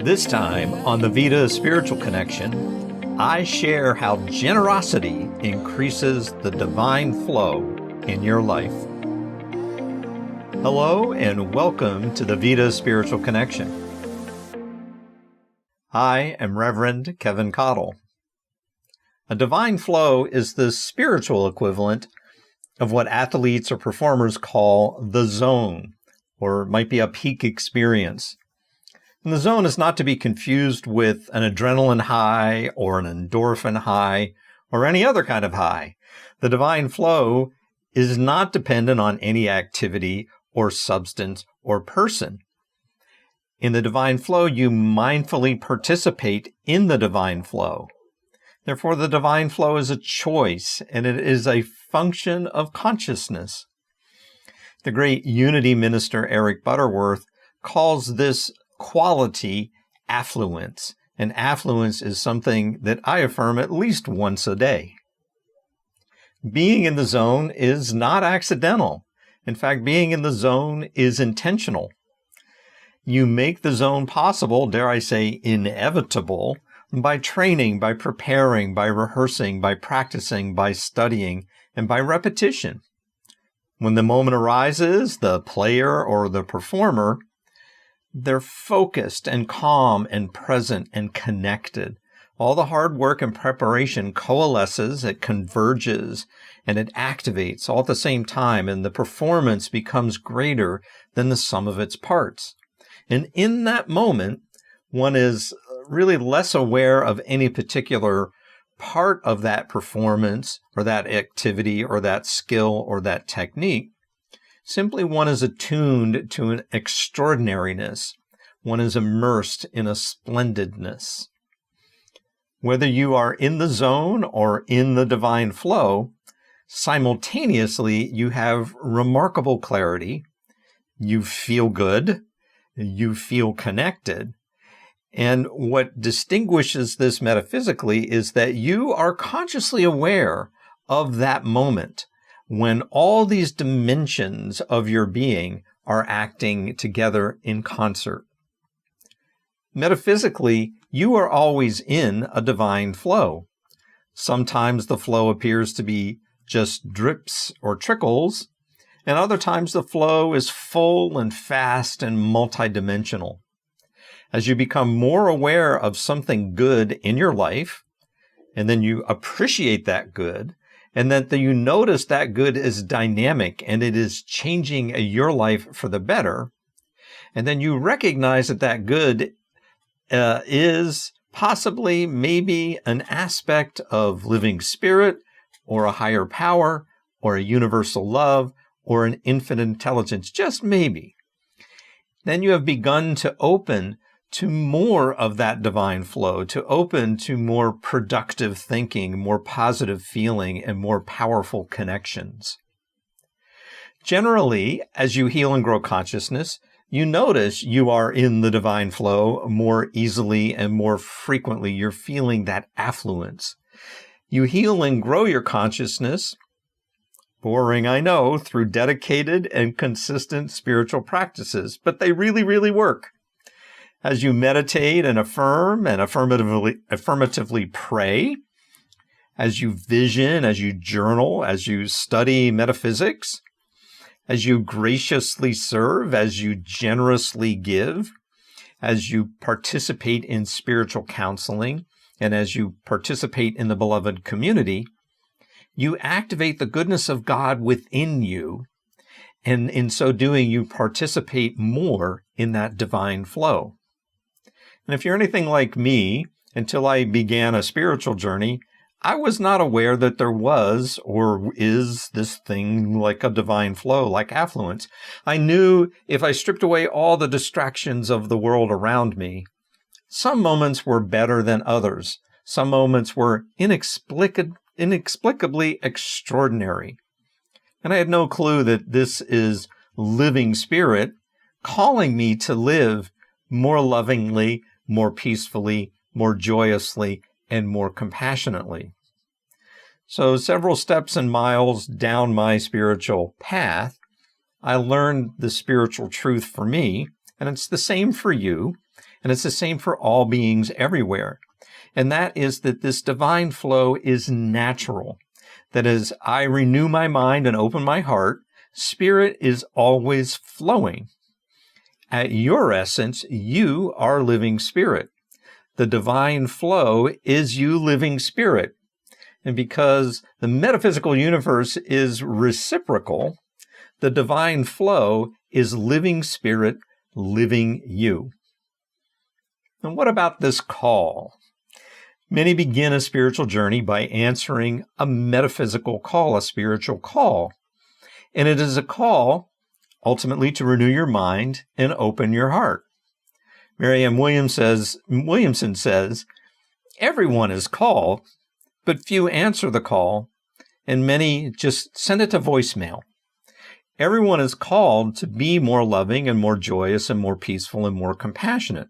This time on the Vida Spiritual Connection, I share how generosity increases the divine flow in your life. Hello and welcome to the Vida Spiritual Connection. I am Reverend Keven Kadel. A divine flow is the spiritual equivalent of what athletes or performers call the zone, or might be a peak experience. And the zone is not to be confused with an adrenaline high or an endorphin high or any other kind of high. The divine flow is not dependent on any activity or substance or person. In the divine flow, you mindfully participate in the divine flow. Therefore, the divine flow is a choice, and it is a function of consciousness. The great Unity minister Eric Butterworth calls this quality affluence, and affluence is something that I affirm at least once a day. Being in the zone is not accidental. In fact, being in the zone is intentional. You make the zone possible, dare I say, inevitable, by training, by preparing, by rehearsing, by practicing, by studying, and by repetition. When the moment arises, the player or the performer, they're focused and calm and present and connected. All the hard work and preparation coalesces, it converges, and it activates all at the same time, and the performance becomes greater than the sum of its parts. And in that moment, one is really less aware of any particular part of that performance or that activity or that skill or that technique. Simply one is attuned to an extraordinariness. One is immersed in a splendidness. Whether you are in the zone or in the divine flow, simultaneously you have remarkable clarity, you feel good, you feel connected. And what distinguishes this metaphysically is that you are consciously aware of that moment when all these dimensions of your being are acting together in concert. Metaphysically, you are always in a divine flow. Sometimes the flow appears to be just drips or trickles, and other times the flow is full and fast and multidimensional. As you become more aware of something good in your life, and then you appreciate that good, and then you notice that good is dynamic and it is changing your life for the better, and then you recognize that that good is possibly maybe an aspect of living spirit or a higher power or a universal love or an infinite intelligence, just maybe. Then you have begun to open to more of that divine flow, to open to more productive thinking, more positive feeling, and more powerful connections. Generally, as you heal and grow consciousness, you notice you are in the divine flow more easily and more frequently. You're feeling that affluence. You heal and grow your consciousness, boring, I know, through dedicated and consistent spiritual practices, but they really, really work. As you meditate and affirm and affirmatively pray, as you vision, as you journal, as you study metaphysics, as you graciously serve, as you generously give, as you participate in spiritual counseling, and as you participate in the beloved community, you activate the goodness of God within you, and in so doing, you participate more in that divine flow. And if you're anything like me, until I began a spiritual journey, I was not aware that there was or is this thing like a divine flow, like affluence. I knew if I stripped away all the distractions of the world around me, some moments were better than others. Some moments were inexplicably extraordinary. And I had no clue that this is living spirit calling me to live more lovingly, more peacefully, more joyously, and more compassionately. So several steps and miles down my spiritual path, I learned the spiritual truth for me, and it's the same for you. And it's the same for all beings everywhere. And that is that this divine flow is natural. That as I renew my mind and open my heart, spirit is always flowing. At your essence, you are living spirit. The divine flow is you living spirit. And because the metaphysical universe is reciprocal, the divine flow is living spirit, living you. And what about this call? Many begin a spiritual journey by answering a metaphysical call, a spiritual call. And it is a call ultimately to renew your mind and open your heart. Marianne Williamson says, everyone is called, but few answer the call, and many just send it to voicemail. Everyone is called to be more loving and more joyous and more peaceful and more compassionate.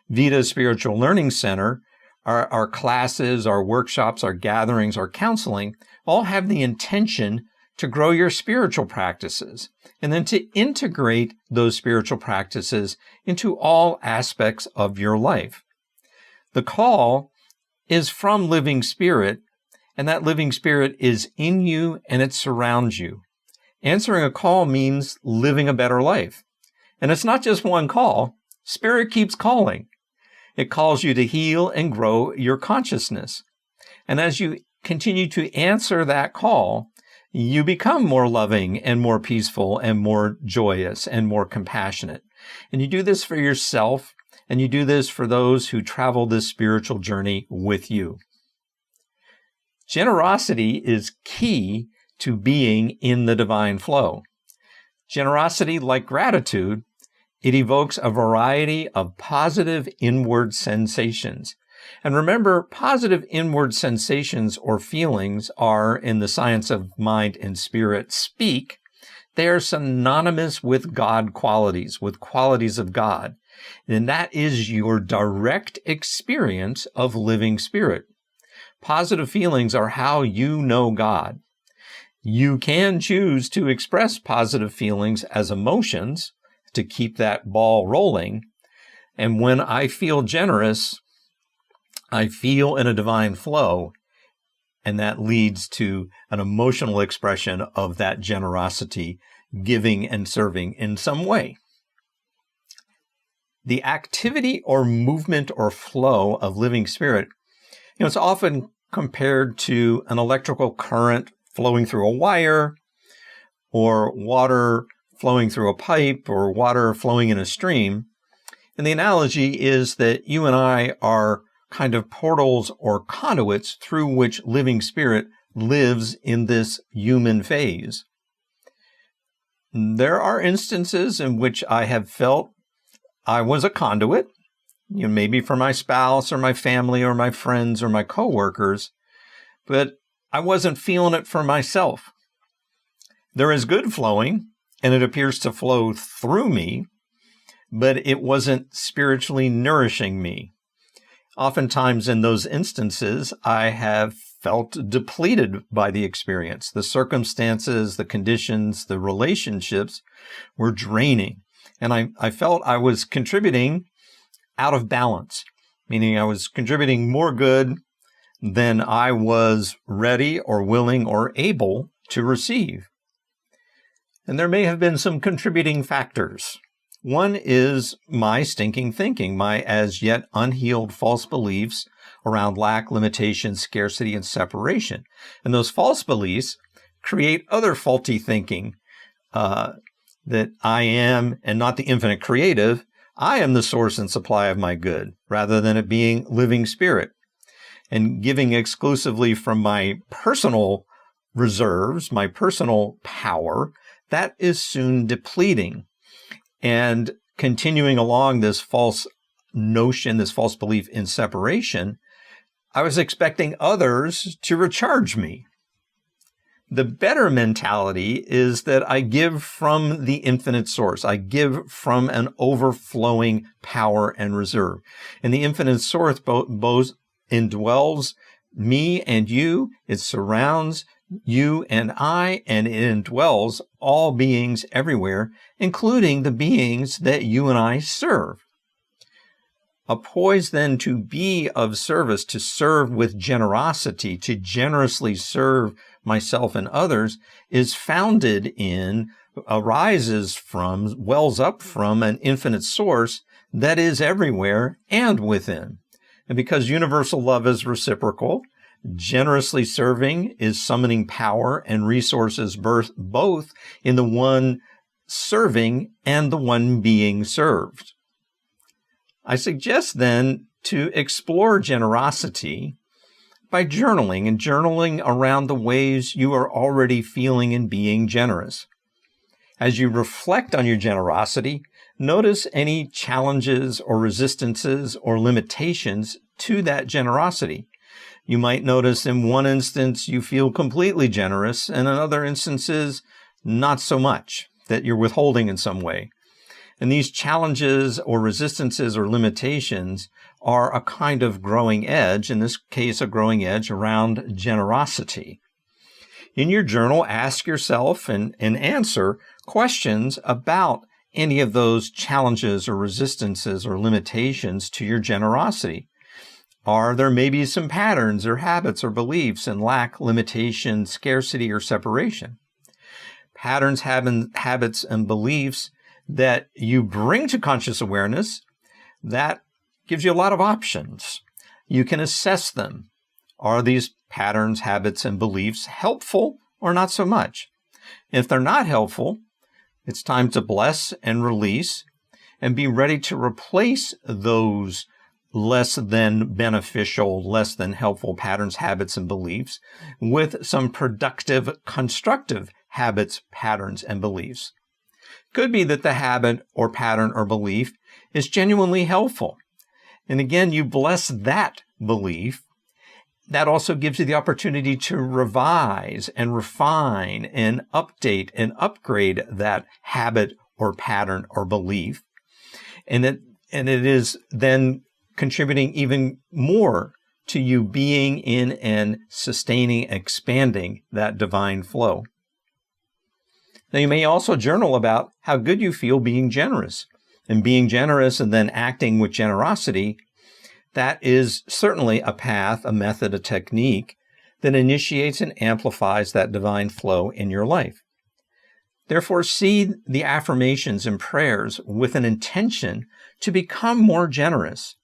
Vida Spiritual Learning Center, our classes, our workshops, our gatherings, our counseling, all have the intention to grow your spiritual practices and then to integrate those spiritual practices into all aspects of your life. The call is from living spirit, and that living spirit is in you and it surrounds you. Answering a call means living a better life. And it's not just one call. Spirit keeps calling. It calls you to heal and grow your consciousness. And as you continue to answer that call, you become more loving and more peaceful and more joyous and more compassionate. And you do this for yourself, and you do this for those who travel this spiritual journey with you. Generosity is key to being in the divine flow. Generosity, like gratitude, it evokes a variety of positive inward sensations. And remember, positive inward sensations or feelings are, in the science of mind and spirit speak, they are synonymous with God qualities, with qualities of God. And that is your direct experience of living spirit. Positive feelings are how you know God. You can choose to express positive feelings as emotions to keep that ball rolling. And when I feel generous, I feel in a divine flow, and that leads to an emotional expression of that generosity, giving and serving in some way. The activity or movement or flow of living spirit, it's often compared to an electrical current flowing through a wire, or water flowing through a pipe, or water flowing in a stream. And the analogy is that you and I are kind of portals or conduits through which living spirit lives in this human phase. There are instances in which I have felt I was a conduit, maybe for my spouse or my family or my friends or my coworkers, but I wasn't feeling it for myself. There is good flowing, and it appears to flow through me, but it wasn't spiritually nourishing me. Oftentimes in those instances, I have felt depleted by the experience. The circumstances, the conditions, the relationships were draining. And I felt I was contributing out of balance, meaning I was contributing more good than I was ready or willing or able to receive. And there may have been some contributing factors. One is my stinking thinking, my as yet unhealed false beliefs around lack, limitation, scarcity, and separation. And those false beliefs create other faulty thinking that I am, and not the infinite creative, I am the source and supply of my good, rather than it being living spirit. And giving exclusively from my personal reserves, my personal power, that is soon depleting. And continuing along this false notion, this false belief in separation, I was expecting others to recharge me. The better mentality is that I give from the infinite source. I give from an overflowing power and reserve. And the infinite source both indwells me and you. It surrounds you and I, and it indwells all beings everywhere, including the beings that you and I serve. A poise then to be of service, to serve with generosity, to generously serve myself and others, is founded in, arises from, wells up from an infinite source that is everywhere and within. And because universal love is reciprocal, generously serving is summoning power and resources both in the one serving and the one being served. I suggest then to explore generosity by journaling and journaling around the ways you are already feeling and being generous. As you reflect on your generosity, notice any challenges or resistances or limitations to that generosity. You might notice in one instance you feel completely generous, and in other instances not so much, that you're withholding in some way. And these challenges or resistances or limitations are a kind of growing edge, in this case a growing edge around generosity. In your journal, ask yourself and answer questions about any of those challenges or resistances or limitations to your generosity. Are there maybe some patterns or habits or beliefs in lack, limitation, scarcity, or separation? Patterns, habits, and beliefs that you bring to conscious awareness, that gives you a lot of options. You can assess them. Are these patterns, habits, and beliefs helpful or not so much? If they're not helpful, it's time to bless and release and be ready to replace those less than beneficial, less than helpful patterns, habits, and beliefs with some productive, constructive habits, patterns, and beliefs. Could be that the habit or pattern or belief is genuinely helpful. And again, you bless that belief. That also gives you the opportunity to revise and refine and update and upgrade that habit or pattern or belief. And it is then contributing even more to you being in and sustaining, expanding that divine flow. Now, you may also journal about how good you feel being generous. And being generous and then acting with generosity, that is certainly a path, a method, a technique that initiates and amplifies that divine flow in your life. Therefore, see the affirmations and prayers with an intention to become more generous.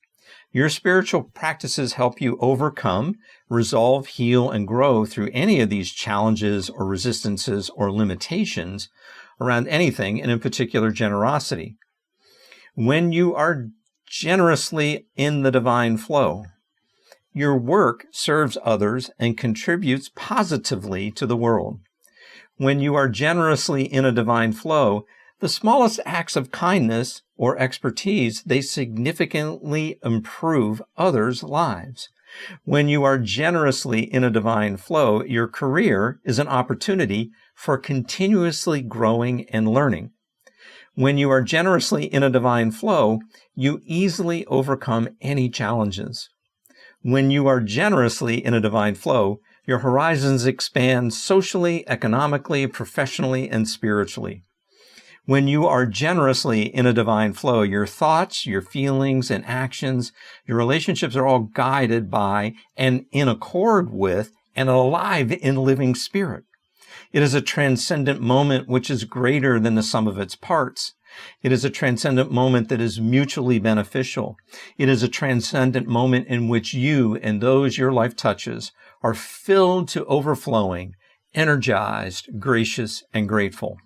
Your spiritual practices help you overcome, resolve, heal, and grow through any of these challenges or resistances or limitations around anything, and in particular generosity. When you are generously in the divine flow, your work serves others and contributes positively to the world. When you are generously in a divine flow, the smallest acts of kindness or expertise, they significantly improve others' lives. When you are generously in a divine flow, your career is an opportunity for continuously growing and learning. When you are generously in a divine flow, you easily overcome any challenges. When you are generously in a divine flow, your horizons expand socially, economically, professionally, and spiritually. When you are generously in a divine flow, your thoughts, your feelings, and actions, your relationships are all guided by and in accord with and alive in living spirit. It is a transcendent moment which is greater than the sum of its parts. It is a transcendent moment that is mutually beneficial. It is a transcendent moment in which you and those your life touches are filled to overflowing, energized, gracious, and grateful.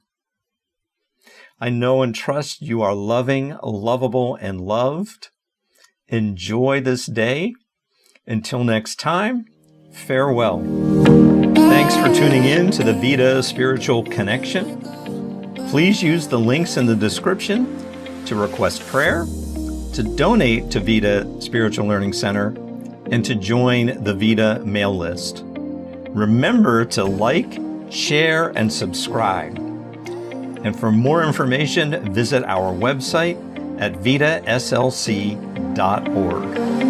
I know and trust you are loving, lovable, and loved. Enjoy this day. Until next time, farewell. Thanks for tuning in to the Vida Spiritual Connection. Please use the links in the description to request prayer, to donate to Vida Spiritual Learning Center, and to join the Vida mail list. Remember to like, share, and subscribe. And for more information, visit our website at vidaslc.org.